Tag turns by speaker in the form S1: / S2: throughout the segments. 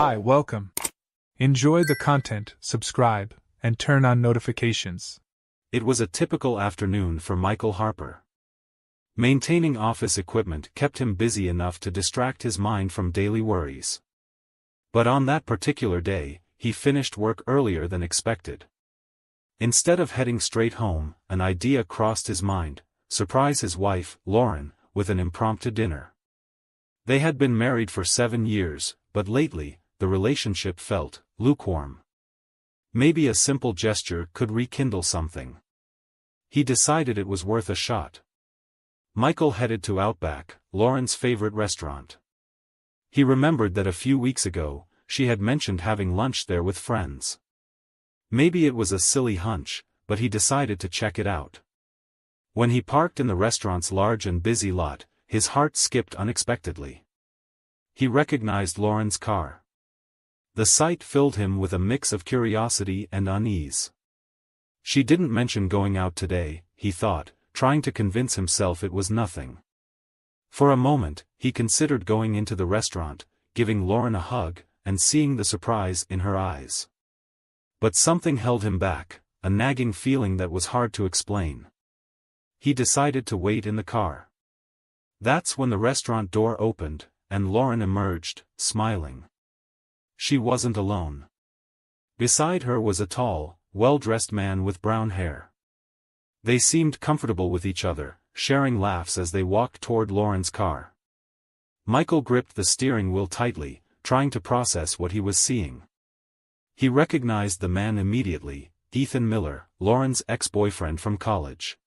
S1: Hi, welcome. Enjoy the content, subscribe, and turn on notifications.
S2: It was a typical afternoon for Michael Harper. Maintaining office equipment kept him busy enough to distract his mind from daily worries. But on that particular day, he finished work earlier than expected. Instead of heading straight home, an idea crossed his mind: surprise his wife, Lauren, with an impromptu dinner. They had been married for 7 years, but lately, the relationship felt lukewarm. Maybe a simple gesture could rekindle something. He decided it was worth a shot. Michael headed to Outback, Lauren's favorite restaurant. He remembered that a few weeks ago, she had mentioned having lunch there with friends. Maybe it was a silly hunch, but he decided to check it out. When he parked in the restaurant's large and busy lot, his heart skipped unexpectedly. He recognized Lauren's car. The sight filled him with a mix of curiosity and unease. She didn't mention going out today, he thought, trying to convince himself it was nothing. For a moment, he considered going into the restaurant, giving Lauren a hug, and seeing the surprise in her eyes. But something held him back, a nagging feeling that was hard to explain. He decided to wait in the car. That's when the restaurant door opened, and Lauren emerged, smiling. She wasn't alone. Beside her was a tall, well-dressed man with brown hair. They seemed comfortable with each other, sharing laughs as they walked toward Lauren's car. Michael gripped the steering wheel tightly, trying to process what he was seeing. He recognized the man immediately: Ethan Miller, Lauren's ex-boyfriend from college.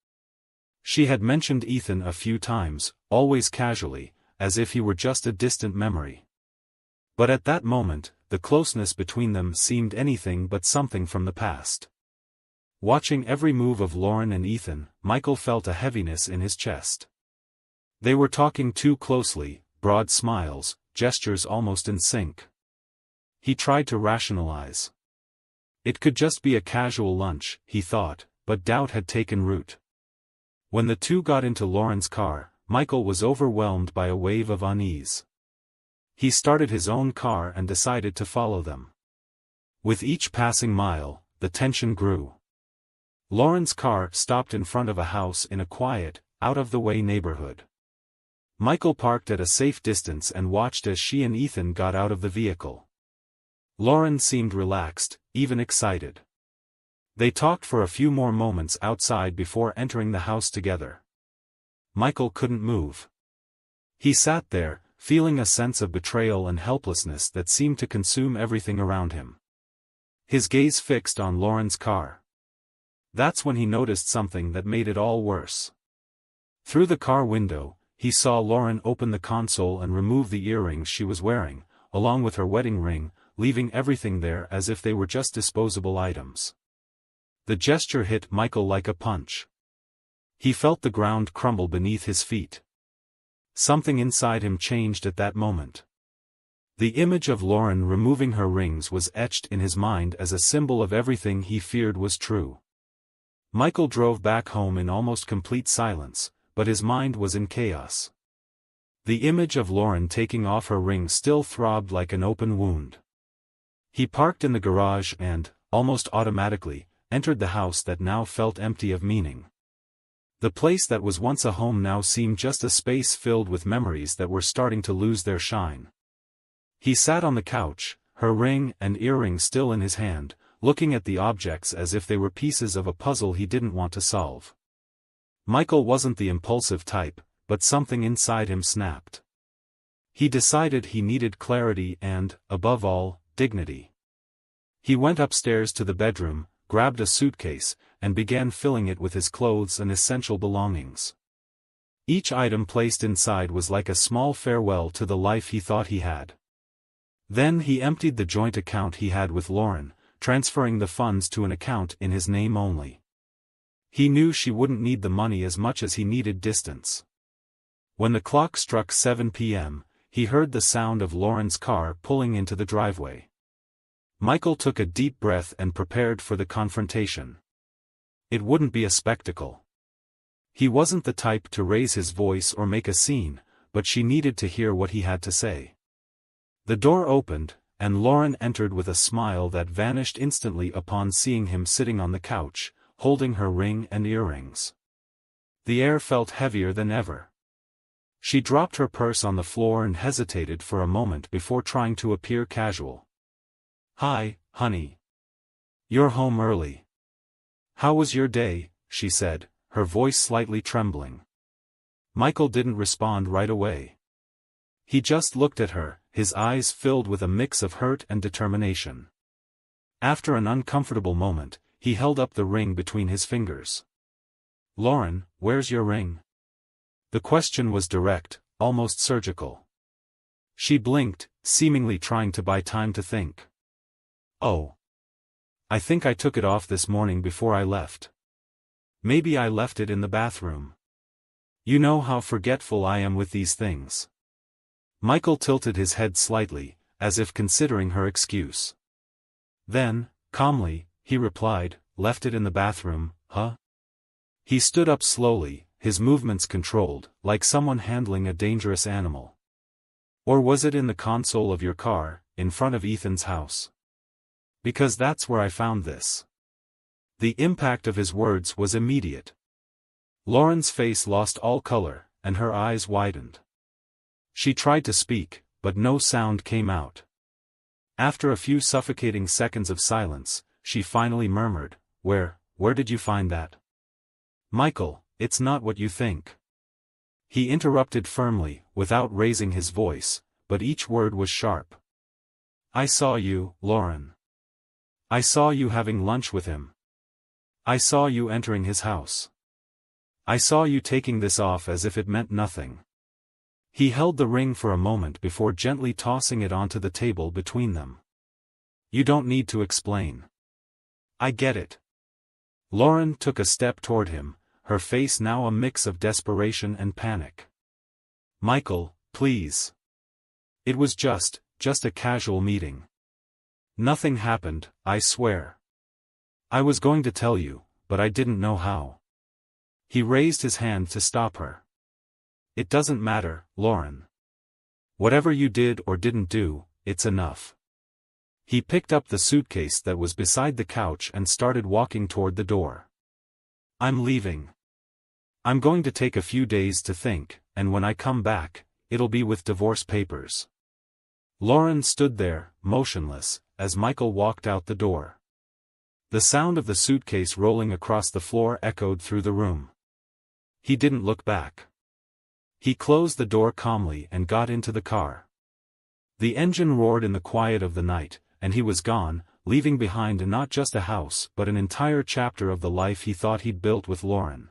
S2: She had mentioned Ethan a few times, always casually, as if he were just a distant memory. But at that moment, the closeness between them seemed anything but something from the past. Watching every move of Lauren and Ethan, Michael felt a heaviness in his chest. They were talking too closely, broad smiles, gestures almost in sync. He tried to rationalize. It could just be a casual lunch, he thought, but doubt had taken root. When the two got into Lauren's car, Michael was overwhelmed by a wave of unease. He started his own car and decided to follow them. With each passing mile, the tension grew. Lauren's car stopped in front of a house in a quiet, out-of-the-way neighborhood. Michael parked at a safe distance and watched as she and Ethan got out of the vehicle. Lauren seemed relaxed, even excited. They talked for a few more moments outside before entering the house together. Michael couldn't move. He sat there, feeling a sense of betrayal and helplessness that seemed to consume everything around him. His gaze fixed on Lauren's car. That's when he noticed something that made it all worse. Through the car window, he saw Lauren open the console and remove the earrings she was wearing, along with her wedding ring, leaving everything there as if they were just disposable items. The gesture hit Michael like a punch. He felt the ground crumble beneath his feet. Something inside him changed at that moment. The image of Lauren removing her rings was etched in his mind as a symbol of everything he feared was true. Michael drove back home in almost complete silence, but his mind was in chaos. The image of Lauren taking off her ring still throbbed like an open wound. He parked in the garage and, almost automatically, entered the house that now felt empty of meaning. The place that was once a home now seemed just a space filled with memories that were starting to lose their shine. He sat on the couch, her ring and earring still in his hand, looking at the objects as if they were pieces of a puzzle he didn't want to solve. Michael wasn't the impulsive type, but something inside him snapped. He decided he needed clarity and, above all, dignity. He went upstairs to the bedroom, grabbed a suitcase, and began filling it with his clothes and essential belongings. Each item placed inside was like a small farewell to the life he thought he had. Then he emptied the joint account he had with Lauren, transferring the funds to an account in his name only. He knew she wouldn't need the money as much as he needed distance. When the clock struck 7 p.m., he heard the sound of Lauren's car pulling into the driveway. Michael took a deep breath and prepared for the confrontation. It wouldn't be a spectacle. He wasn't the type to raise his voice or make a scene, but she needed to hear what he had to say. The door opened, and Lauren entered with a smile that vanished instantly upon seeing him sitting on the couch, holding her ring and earrings. The air felt heavier than ever. She dropped her purse on the floor and hesitated for a moment before trying to appear casual. "Hi, honey. You're home early. How was your day?" she said, her voice slightly trembling. Michael didn't respond right away. He just looked at her, his eyes filled with a mix of hurt and determination. After an uncomfortable moment, he held up the ring between his fingers. "Lauren, where's your ring?" The question was direct, almost surgical. She blinked, seemingly trying to buy time to think. "Oh. I think I took it off this morning before I left. Maybe I left it in the bathroom. You know how forgetful I am with these things." Michael tilted his head slightly, as if considering her excuse. Then, calmly, he replied, "Left it in the bathroom, huh?" He stood up slowly, his movements controlled, like someone handling a dangerous animal. "Or was it in the console of your car, in front of Ethan's house? Because that's where I found this." The impact of his words was immediate. Lauren's face lost all color, and her eyes widened. She tried to speak, but no sound came out. After a few suffocating seconds of silence, she finally murmured, Where did you find that?" "Michael, it's not what you think." He interrupted firmly, without raising his voice, but each word was sharp. "I saw you, Lauren. I saw you having lunch with him. I saw you entering his house. I saw you taking this off as if it meant nothing." He held the ring for a moment before gently tossing it onto the table between them. "You don't need to explain. I get it." Lauren took a step toward him, her face now a mix of desperation and panic. "Michael, please. It was just a casual meeting. Nothing happened, I swear. I was going to tell you, but I didn't know how." He raised his hand to stop her. "It doesn't matter, Lauren. Whatever you did or didn't do, it's enough." He picked up the suitcase that was beside the couch and started walking toward the door. "I'm leaving. I'm going to take a few days to think, and when I come back, it'll be with divorce papers." Lauren stood there, motionless, as Michael walked out the door. The sound of the suitcase rolling across the floor echoed through the room. He didn't look back. He closed the door calmly and got into the car. The engine roared in the quiet of the night, and he was gone, leaving behind not just a house but an entire chapter of the life he thought he'd built with Lauren.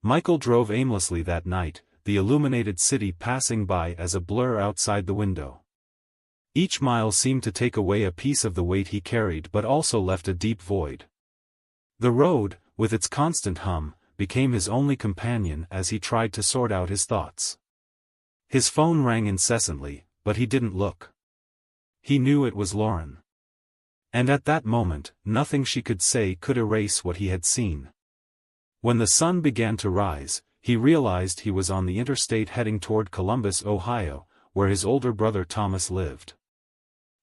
S2: Michael drove aimlessly that night, the illuminated city passing by as a blur outside the window. Each mile seemed to take away a piece of the weight he carried but also left a deep void. The road, with its constant hum, became his only companion as he tried to sort out his thoughts. His phone rang incessantly, but he didn't look. He knew it was Lauren. And at that moment, nothing she could say could erase what he had seen. When the sun began to rise, he realized he was on the interstate heading toward Columbus, Ohio, where his older brother Thomas lived.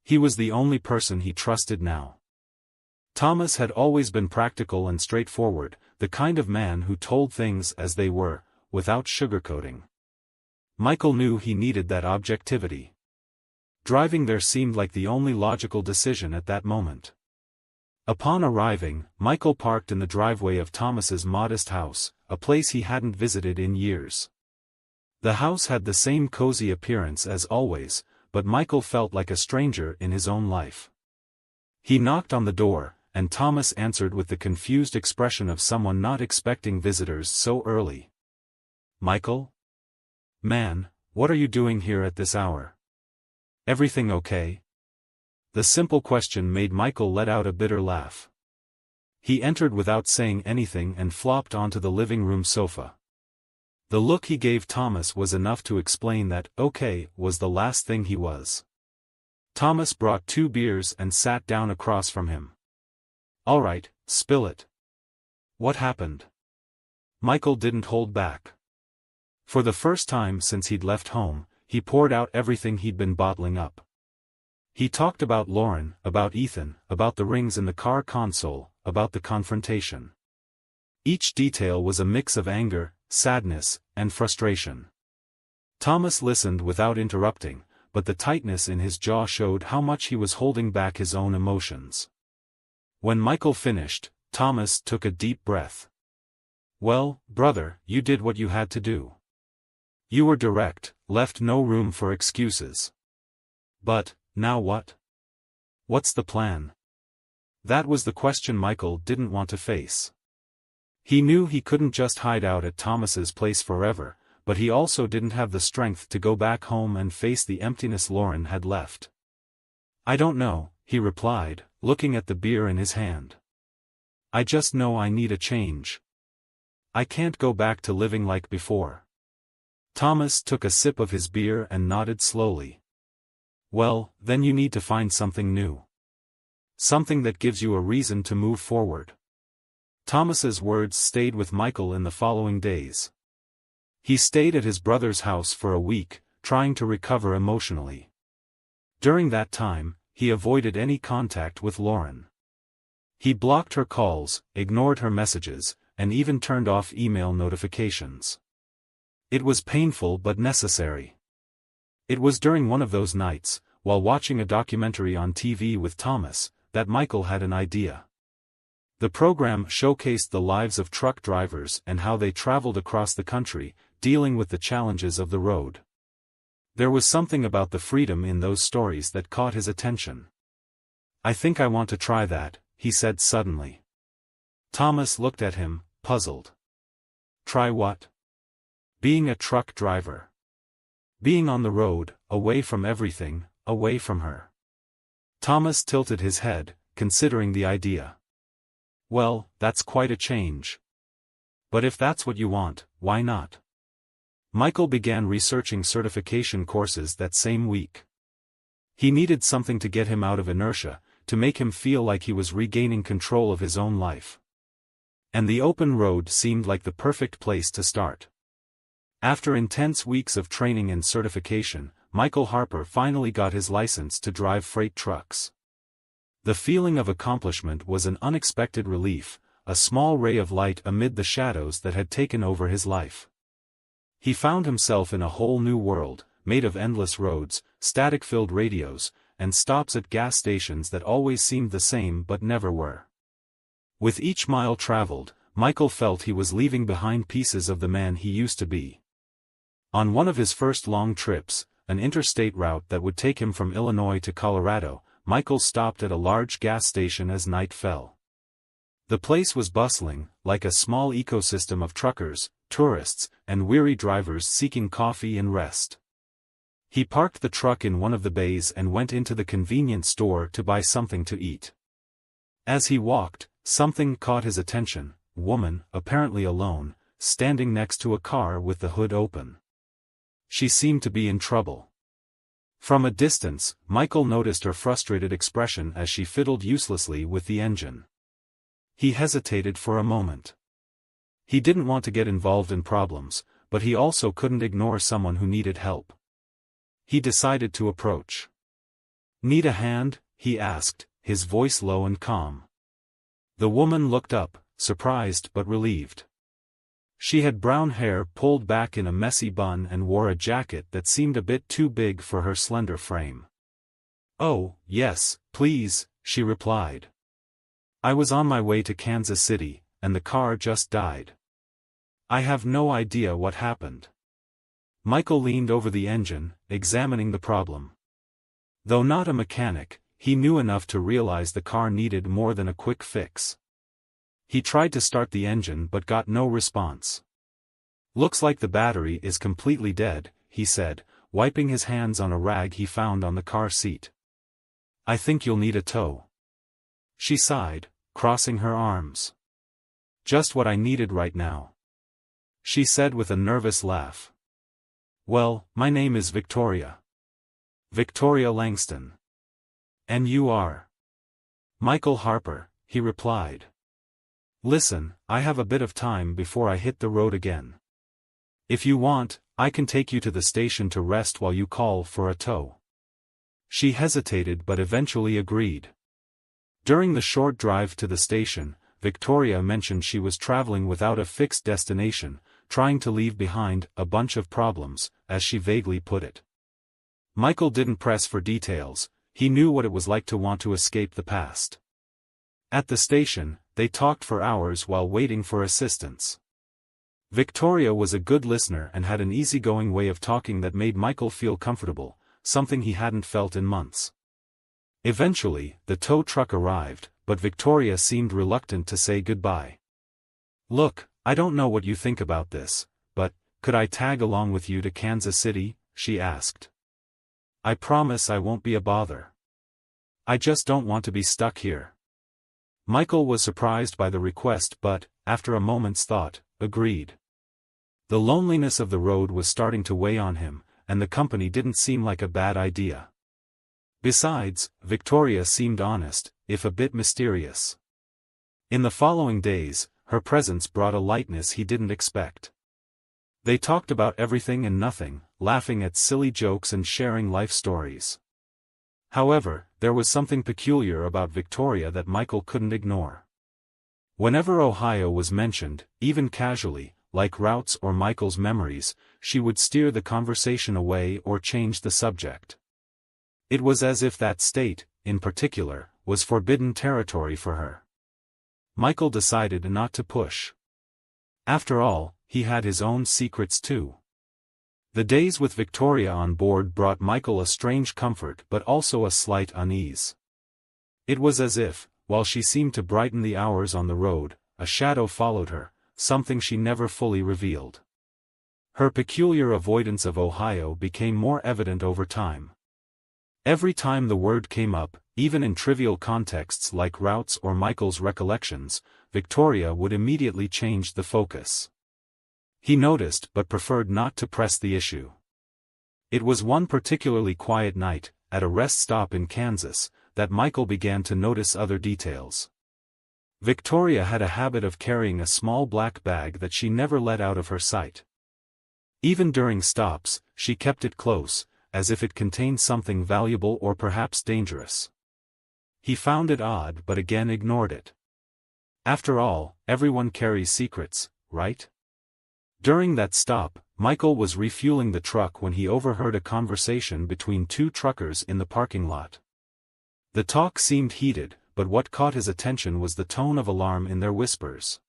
S2: He was the only person he trusted now. Thomas had always been practical and straightforward, the kind of man who told things as they were, without sugarcoating. Michael knew he needed that objectivity. Driving there seemed like the only logical decision at that moment. Upon arriving, Michael parked in the driveway of Thomas's modest house, a place he hadn't visited in years. The house had the same cozy appearance as always, but Michael felt like a stranger in his own life. He knocked on the door, and Thomas answered with the confused expression of someone not expecting visitors so early. "Michael? Man, what are you doing here at this hour? Everything okay?" The simple question made Michael let out a bitter laugh. He entered without saying anything and flopped onto the living room sofa. The look he gave Thomas was enough to explain that okay was the last thing he was. Thomas brought 2 beers and sat down across from him. "All right, spill it. What happened?" Michael didn't hold back. For the first time since he'd left home, he poured out everything he'd been bottling up. He talked about Lauren, about Ethan, about the rings in the car console, about the confrontation. Each detail was a mix of anger, sadness, and frustration. Thomas listened without interrupting, but the tightness in his jaw showed how much he was holding back his own emotions. When Michael finished, Thomas took a deep breath. "Well, brother, you did what you had to do. You were direct, left no room for excuses. But, now what? What's the plan?" That was the question Michael didn't want to face. He knew he couldn't just hide out at Thomas's place forever, but he also didn't have the strength to go back home and face the emptiness Lauren had left. "I don't know," he replied, looking at the beer in his hand. "I just know I need a change. I can't go back to living like before." Thomas took a sip of his beer and nodded slowly. "Well, then you need to find something new. Something that gives you a reason to move forward." Thomas's words stayed with Michael in the following days. He stayed at his brother's house for a week, trying to recover emotionally. During that time, he avoided any contact with Lauren. He blocked her calls, ignored her messages, and even turned off email notifications. It was painful but necessary. It was during one of those nights, while watching a documentary on TV with Thomas, that Michael had an idea. The program showcased the lives of truck drivers and how they traveled across the country, dealing with the challenges of the road. There was something about the freedom in those stories that caught his attention. "I think I want to try that," he said suddenly. Thomas looked at him, puzzled. "Try what?" "Being a truck driver. Being on the road, away from everything, away from her." Thomas tilted his head, considering the idea. "Well, that's quite a change. But if that's what you want, why not?" Michael began researching certification courses that same week. He needed something to get him out of inertia, to make him feel like he was regaining control of his own life. And the open road seemed like the perfect place to start. After intense weeks of training and certification, Michael Harper finally got his license to drive freight trucks. The feeling of accomplishment was an unexpected relief, a small ray of light amid the shadows that had taken over his life. He found himself in a whole new world, made of endless roads, static-filled radios, and stops at gas stations that always seemed the same but never were. With each mile traveled, Michael felt he was leaving behind pieces of the man he used to be. On one of his first long trips, an interstate route that would take him from Illinois to Colorado, Michael stopped at a large gas station as night fell. The place was bustling, like a small ecosystem of truckers, tourists, and weary drivers seeking coffee and rest. He parked the truck in one of the bays and went into the convenience store to buy something to eat. As he walked, something caught his attention: a woman, apparently alone, standing next to a car with the hood open. She seemed to be in trouble. From a distance, Michael noticed her frustrated expression as she fiddled uselessly with the engine. He hesitated for a moment. He didn't want to get involved in problems, but he also couldn't ignore someone who needed help. He decided to approach. "Need a hand?" he asked, his voice low and calm. The woman looked up, surprised but relieved. She had brown hair pulled back in a messy bun and wore a jacket that seemed a bit too big for her slender frame. "Oh, yes, please," she replied. "I was on my way to Kansas City, and the car just died. I have no idea what happened." Michael leaned over the engine, examining the problem. Though not a mechanic, he knew enough to realize the car needed more than a quick fix. He tried to start the engine but got no response. "Looks like the battery is completely dead," he said, wiping his hands on a rag he found on the car seat. "I think you'll need a tow." She sighed, crossing her arms. "Just what I needed right now," she said with a nervous laugh. "Well, my name is Victoria. Victoria Langston." "And you are?" "Michael Harper," he replied. "Listen, I have a bit of time before I hit the road again. If you want, I can take you to the station to rest while you call for a tow." She hesitated but eventually agreed. During the short drive to the station, Victoria mentioned she was traveling without a fixed destination, trying to leave behind a bunch of problems, as she vaguely put it. Michael didn't press for details, he knew what it was like to want to escape the past. At the station, they talked for hours while waiting for assistance. Victoria was a good listener and had an easygoing way of talking that made Michael feel comfortable, something he hadn't felt in months. Eventually, the tow truck arrived, but Victoria seemed reluctant to say goodbye. "Look, I don't know what you think about this, but, could I tag along with you to Kansas City?" she asked. "I promise I won't be a bother. I just don't want to be stuck here." Michael was surprised by the request but, after a moment's thought, agreed. The loneliness of the road was starting to weigh on him, and the company didn't seem like a bad idea. Besides, Victoria seemed honest, if a bit mysterious. In the following days, her presence brought a lightness he didn't expect. They talked about everything and nothing, laughing at silly jokes and sharing life stories. However, there was something peculiar about Victoria that Michael couldn't ignore. Whenever Ohio was mentioned, even casually, like routes or Michael's memories, she would steer the conversation away or change the subject. It was as if that state, in particular, was forbidden territory for her. Michael decided not to push. After all, he had his own secrets too. The days with Victoria on board brought Michael a strange comfort but also a slight unease. It was as if, while she seemed to brighten the hours on the road, a shadow followed her, something she never fully revealed. Her peculiar avoidance of Ohio became more evident over time. Every time the word came up, even in trivial contexts like routes or Michael's recollections, Victoria would immediately change the focus. He noticed but preferred not to press the issue. It was one particularly quiet night, at a rest stop in Kansas, that Michael began to notice other details. Victoria had a habit of carrying a small black bag that she never let out of her sight. Even during stops, she kept it close, as if it contained something valuable or perhaps dangerous. He found it odd but again ignored it. After all, everyone carries secrets, right? During that stop, Michael was refueling the truck when he overheard a conversation between two truckers in the parking lot. The talk seemed heated, but what caught his attention was the tone of alarm in their whispers.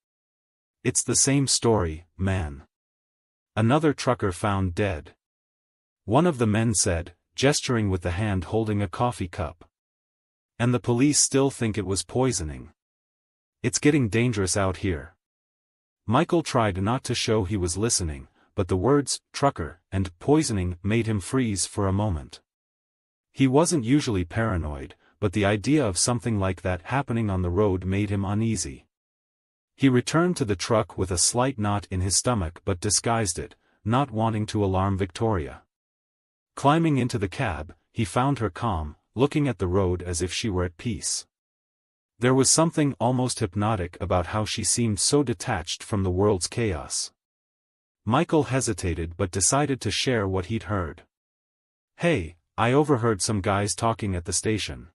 S2: "It's the same story, man. Another trucker found dead," one of the men said, gesturing with the hand holding a coffee cup. "And the police still think it was poisoning. It's getting dangerous out here." Michael tried not to show he was listening, but the words, trucker, and poisoning made him freeze for a moment. He wasn't usually paranoid, but the idea of something like that happening on the road made him uneasy. He returned to the truck with a slight knot in his stomach but disguised it, not wanting to alarm Victoria. Climbing into the cab, he found her calm, looking at the road as if she were at peace. There was something almost hypnotic about how she seemed so detached from the world's chaos. Michael hesitated but decided to share what he'd heard. "Hey, I overheard some guys talking at the station.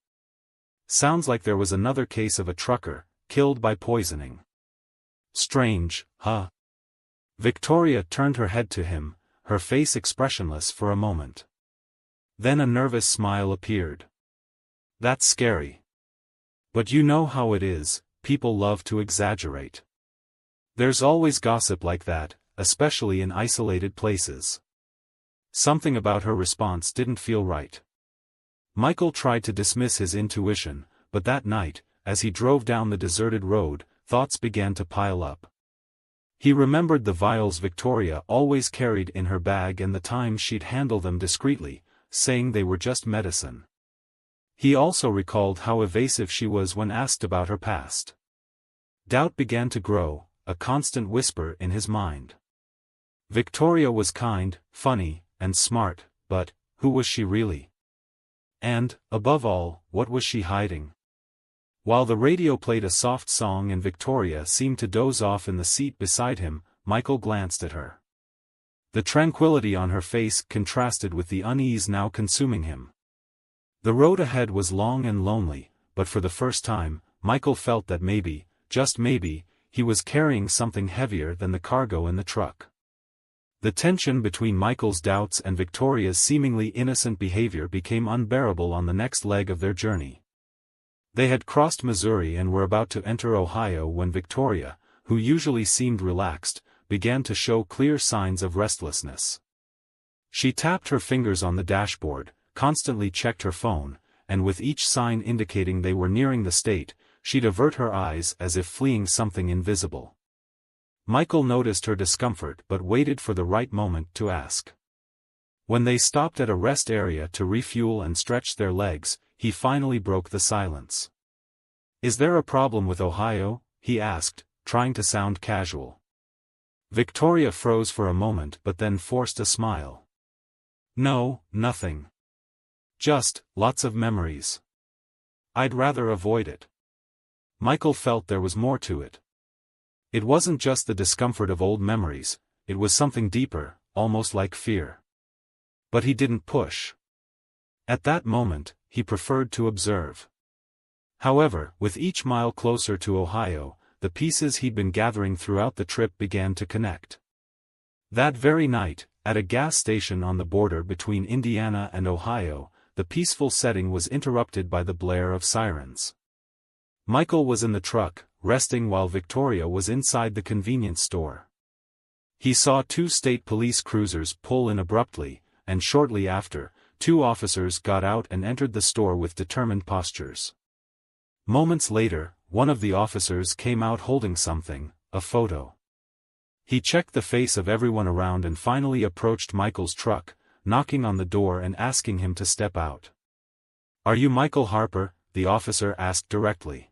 S2: Sounds like there was another case of a trucker, killed by poisoning." "Strange, huh?" Victoria turned her head to him, her face expressionless for a moment. Then a nervous smile appeared. "That's scary. But you know how it is, people love to exaggerate. There's always gossip like that, especially in isolated places." Something about her response didn't feel right. Michael tried to dismiss his intuition, but that night, as he drove down the deserted road, thoughts began to pile up. He remembered the vials Victoria always carried in her bag and the times she'd handle them discreetly, saying they were just medicine. He also recalled how evasive she was when asked about her past. Doubt began to grow, a constant whisper in his mind. Victoria was kind, funny, and smart, but, who was she really? And, above all, what was she hiding? While the radio played a soft song and Victoria seemed to doze off in the seat beside him, Michael glanced at her. The tranquility on her face contrasted with the unease now consuming him. The road ahead was long and lonely, but for the first time, Michael felt that maybe, just maybe, he was carrying something heavier than the cargo in the truck. The tension between Michael's doubts and Victoria's seemingly innocent behavior became unbearable on the next leg of their journey. They had crossed Missouri and were about to enter Ohio when Victoria, who usually seemed relaxed, began to show clear signs of restlessness. She tapped her fingers on the dashboard, constantly checked her phone, and with each sign indicating they were nearing the state, she'd avert her eyes as if fleeing something invisible. Michael noticed her discomfort but waited for the right moment to ask. When they stopped at a rest area to refuel and stretch their legs, he finally broke the silence. "Is there a problem with Ohio?" he asked, trying to sound casual. Victoria froze for a moment but then forced a smile. "No, nothing. Just, lots of memories. I'd rather avoid it." Michael felt there was more to it. It wasn't just the discomfort of old memories, it was something deeper, almost like fear. But he didn't push. At that moment, he preferred to observe. However, with each mile closer to Ohio, the pieces he'd been gathering throughout the trip began to connect. That very night, at a gas station on the border between Indiana and Ohio, the peaceful setting was interrupted by the blare of sirens. Michael was in the truck, resting while Victoria was inside the convenience store. He saw two state police cruisers pull in abruptly, and shortly after, two officers got out and entered the store with determined postures. Moments later, one of the officers came out holding something, a photo. He checked the face of everyone around and finally approached Michael's truck, knocking on the door and asking him to step out. "Are you Michael Harper?" the officer asked directly.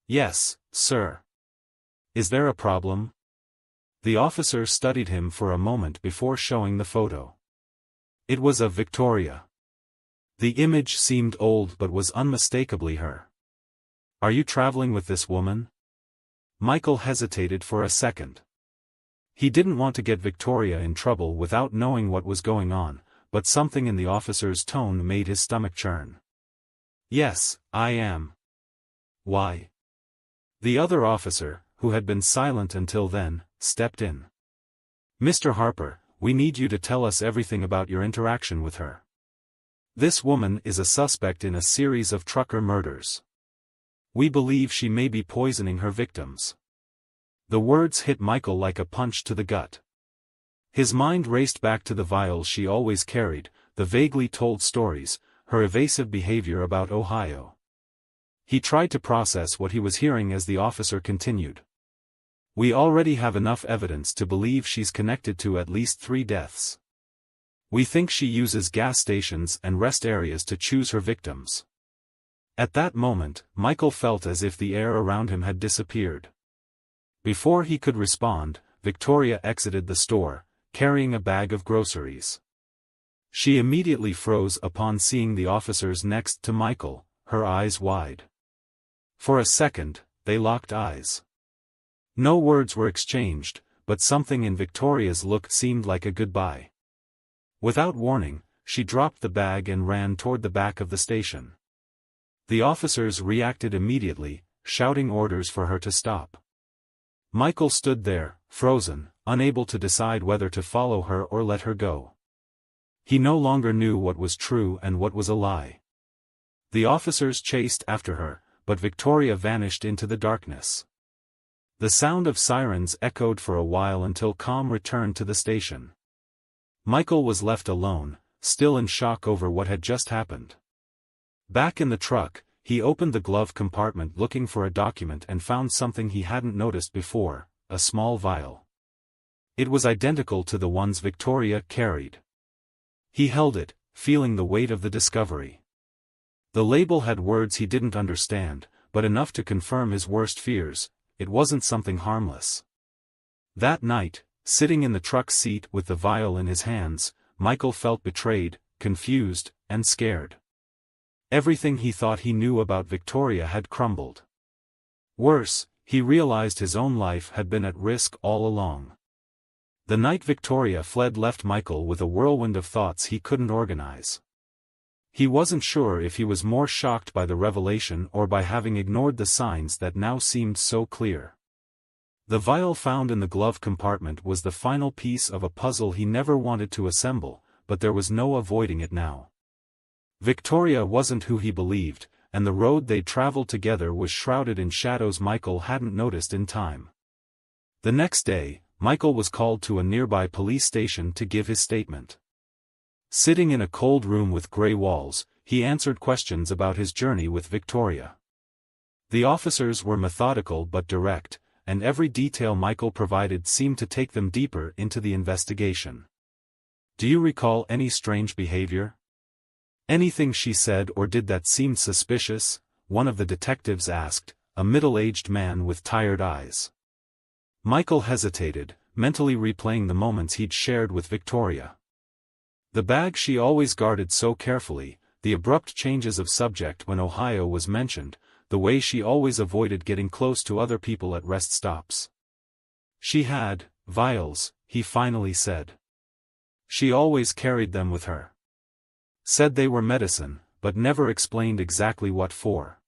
S2: "Yes, sir." "Is there a problem?" The officer studied him for a moment before showing the photo. It was of Victoria. The image seemed old but was unmistakably her. "Are you traveling with this woman?" Michael hesitated for a second. He didn't want to get Victoria in trouble without knowing what was going on, but something in the officer's tone made his stomach churn. "Yes, I am." "Why?" The other officer, who had been silent until then, stepped in. "Mr. Harper, we need you to tell us everything about your interaction with her. This woman is a suspect in a series of trucker murders. We believe she may be poisoning her victims." The words hit Michael like a punch to the gut. His mind raced back to the vials she always carried, the vaguely told stories, her evasive behavior about Ohio. He tried to process what he was hearing as the officer continued. "We already have enough evidence to believe she's connected to at least 3 deaths. We think she uses gas stations and rest areas to choose her victims." At that moment, Michael felt as if the air around him had disappeared. Before he could respond, Victoria exited the store, carrying a bag of groceries. She immediately froze upon seeing the officers next to Michael, her eyes wide. For a second, they locked eyes. No words were exchanged, but something in Victoria's look seemed like a goodbye. Without warning, she dropped the bag and ran toward the back of the station. The officers reacted immediately, shouting orders for her to stop. Michael stood there, frozen, unable to decide whether to follow her or let her go. He no longer knew what was true and what was a lie. The officers chased after her, but Victoria vanished into the darkness. The sound of sirens echoed for a while until calm returned to the station. Michael was left alone, still in shock over what had just happened. Back in the truck, he opened the glove compartment looking for a document and found something he hadn't noticed before, a small vial. It was identical to the ones Victoria carried. He held it, feeling the weight of the discovery. The label had words he didn't understand, but enough to confirm his worst fears. It wasn't something harmless. That night, sitting in the truck seat with the vial in his hands, Michael felt betrayed, confused, and scared. Everything he thought he knew about Victoria had crumbled. Worse, he realized his own life had been at risk all along. The night Victoria fled left Michael with a whirlwind of thoughts he couldn't organize. He wasn't sure if he was more shocked by the revelation or by having ignored the signs that now seemed so clear. The vial found in the glove compartment was the final piece of a puzzle he never wanted to assemble, but there was no avoiding it now. Victoria wasn't who he believed, and the road they'd traveled together was shrouded in shadows Michael hadn't noticed in time. The next day, Michael was called to a nearby police station to give his statement. Sitting in a cold room with grey walls, he answered questions about his journey with Victoria. The officers were methodical but direct, and every detail Michael provided seemed to take them deeper into the investigation. "Do you recall any strange behavior? Anything she said or did that seemed suspicious?" one of the detectives asked, a middle-aged man with tired eyes. Michael hesitated, mentally replaying the moments he'd shared with Victoria. The bag she always guarded so carefully, the abrupt changes of subject when Ohio was mentioned, the way she always avoided getting close to other people at rest stops. "She had vials," he finally said. "She always carried them with her. Said they were medicine, but never explained exactly what for.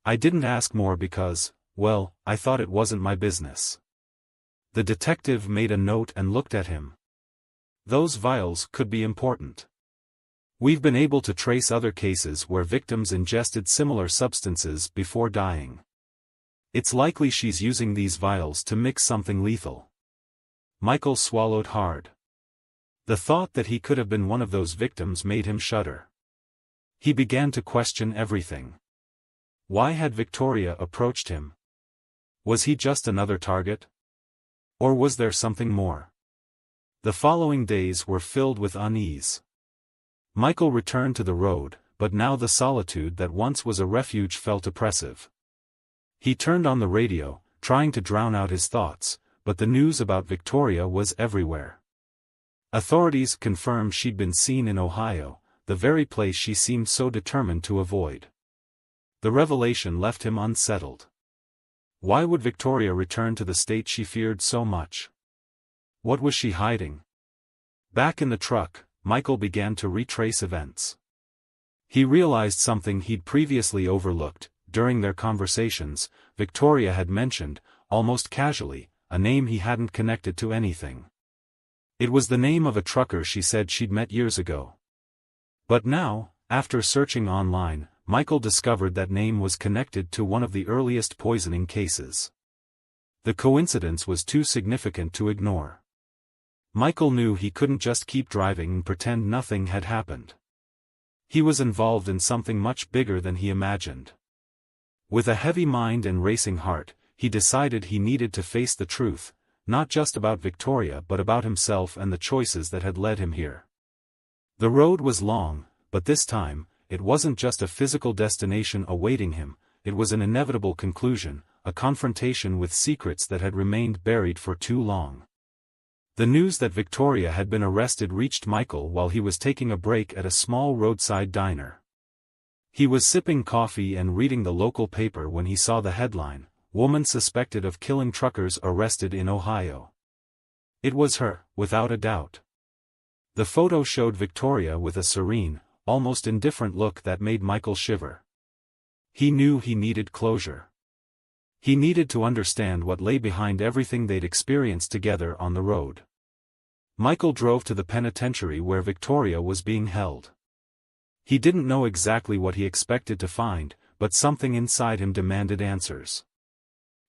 S2: I didn't ask more because, well, I thought it wasn't my business." The detective made a note and looked at him. "Those vials could be important. We've been able to trace other cases where victims ingested similar substances before dying. It's likely she's using these vials to mix something lethal." Michael swallowed hard. The thought that he could have been one of those victims made him shudder. He began to question everything. Why had Victoria approached him? Was he just another target? Or was there something more? The following days were filled with unease. Michael returned to the road, but now the solitude that once was a refuge felt oppressive. He turned on the radio, trying to drown out his thoughts, but the news about Victoria was everywhere. Authorities confirmed she'd been seen in Ohio, the very place she seemed so determined to avoid. The revelation left him unsettled. Why would Victoria return to the state she feared so much? What was she hiding? Back in the truck, Michael began to retrace events. He realized something he'd previously overlooked. During their conversations, Victoria had mentioned, almost casually, a name he hadn't connected to anything. It was the name of a trucker she said she'd met years ago. But now, after searching online, Michael discovered that name was connected to one of the earliest poisoning cases. The coincidence was too significant to ignore. Michael knew he couldn't just keep driving and pretend nothing had happened. He was involved in something much bigger than he imagined. With a heavy mind and racing heart, he decided he needed to face the truth, not just about Victoria but about himself and the choices that had led him here. The road was long, but this time, it wasn't just a physical destination awaiting him, it was an inevitable conclusion, a confrontation with secrets that had remained buried for too long. The news that Victoria had been arrested reached Michael while he was taking a break at a small roadside diner. He was sipping coffee and reading the local paper when he saw the headline, "Woman suspected of killing truckers arrested in Ohio." It was her, without a doubt. The photo showed Victoria with a serene, almost indifferent look that made Michael shiver. He knew he needed closure. He needed to understand what lay behind everything they'd experienced together on the road. Michael drove to the penitentiary where Victoria was being held. He didn't know exactly what he expected to find, but something inside him demanded answers.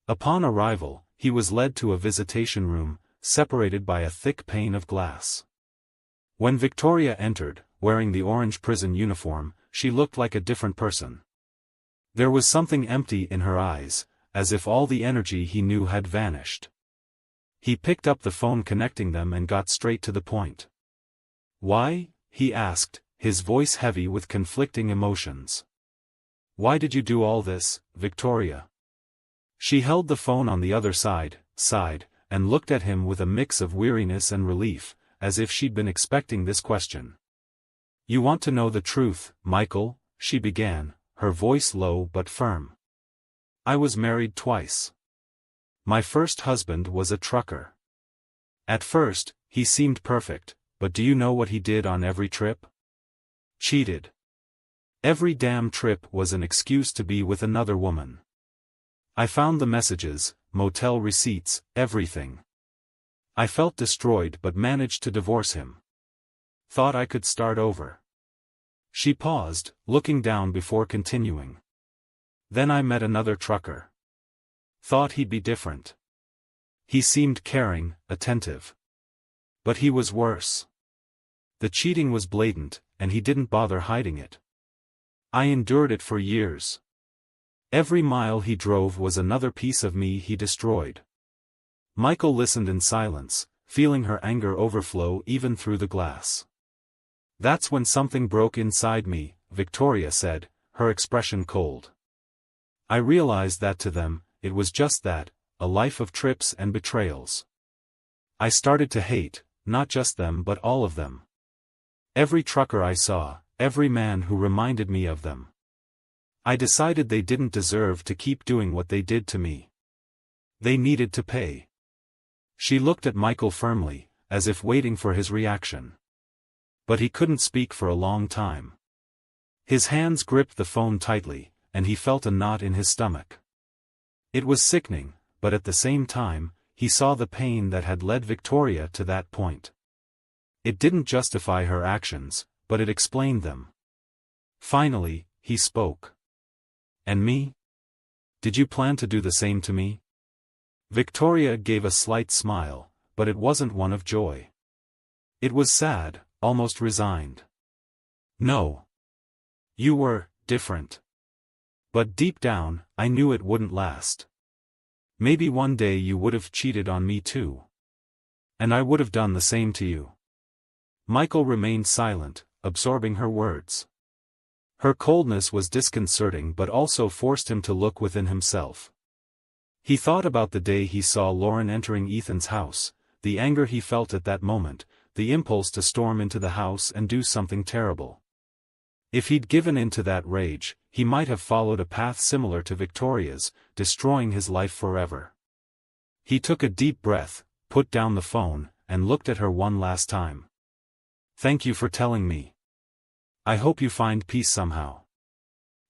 S2: Upon arrival, he was led to a visitation room, separated by a thick pane of glass. When Victoria entered, wearing the orange prison uniform, she looked like a different person. There was something empty in her eyes, as if all the energy he knew had vanished. He picked up the phone connecting them and got straight to the point. "Why?" he asked, his voice heavy with conflicting emotions. "Why did you do all this, Victoria?" She held the phone on the other side, sighed, and looked at him with a mix of weariness and relief, as if she'd been expecting this question. "You want to know the truth, Michael?" she began, her voice low but firm. "I was married twice. My first husband was a trucker. At first, he seemed perfect, but do you know what he did on every trip? Cheated. Every damn trip was an excuse to be with another woman. I found the messages, motel receipts, everything. I felt destroyed but managed to divorce him. Thought I could start over. She paused, looking down before continuing. Then I met another trucker. Thought he'd be different. He seemed caring, attentive. But he was worse. The cheating was blatant, and he didn't bother hiding it. I endured it for years. Every mile he drove was another piece of me he destroyed. Michael listened in silence, feeling her anger overflow even through the glass. That's when something broke inside me, Victoria said, her expression cold. I realized that to them, it was just that, a life of trips and betrayals. I started to hate, not just them but all of them. Every trucker I saw, every man who reminded me of them. I decided they didn't deserve to keep doing what they did to me. They needed to pay. She looked at Michael firmly, as if waiting for his reaction. But he couldn't speak for a long time. His hands gripped the phone tightly, and he felt a knot in his stomach. It was sickening, but at the same time, he saw the pain that had led Victoria to that point. It didn't justify her actions, but it explained them. Finally, he spoke. And me? Did you plan to do the same to me? Victoria gave a slight smile, but it wasn't one of joy. It was sad, almost resigned. No. You were different. But deep down, I knew it wouldn't last. Maybe one day you would have cheated on me too. And I would have done the same to you. Michael remained silent, absorbing her words. Her coldness was disconcerting but also forced him to look within himself. He thought about the day he saw Lauren entering Ethan's house, the anger he felt at that moment, the impulse to storm into the house and do something terrible. If he'd given in to that rage, he might have followed a path similar to Victoria's, destroying his life forever. He took a deep breath, put down the phone, and looked at her one last time. Thank you for telling me. I hope you find peace somehow.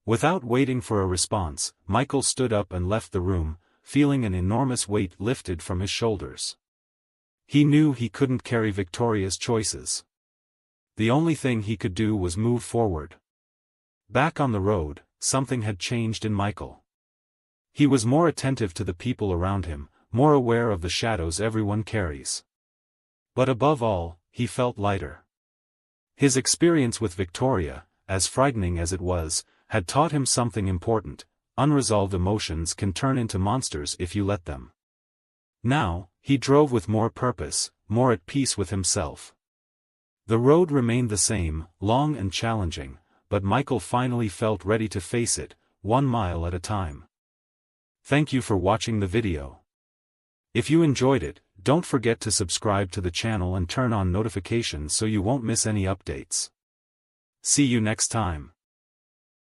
S2: Without waiting for a response, Michael stood up and left the room, feeling an enormous weight lifted from his shoulders. He knew he couldn't carry Victoria's choices. The only thing he could do was move forward. Back on the road, something had changed in Michael. He was more attentive to the people around him, more aware of the shadows everyone carries. But above all, he felt lighter. His experience with Victoria, as frightening as it was, had taught him something important: unresolved emotions can turn into monsters if you let them. Now, he drove with more purpose, more at peace with himself. The road remained the same, long and challenging, but Michael finally felt ready to face it, 1 mile at a time. Thank you for watching the video. If you enjoyed it, don't forget to subscribe to the channel and turn on notifications so you won't miss any updates. See you next time.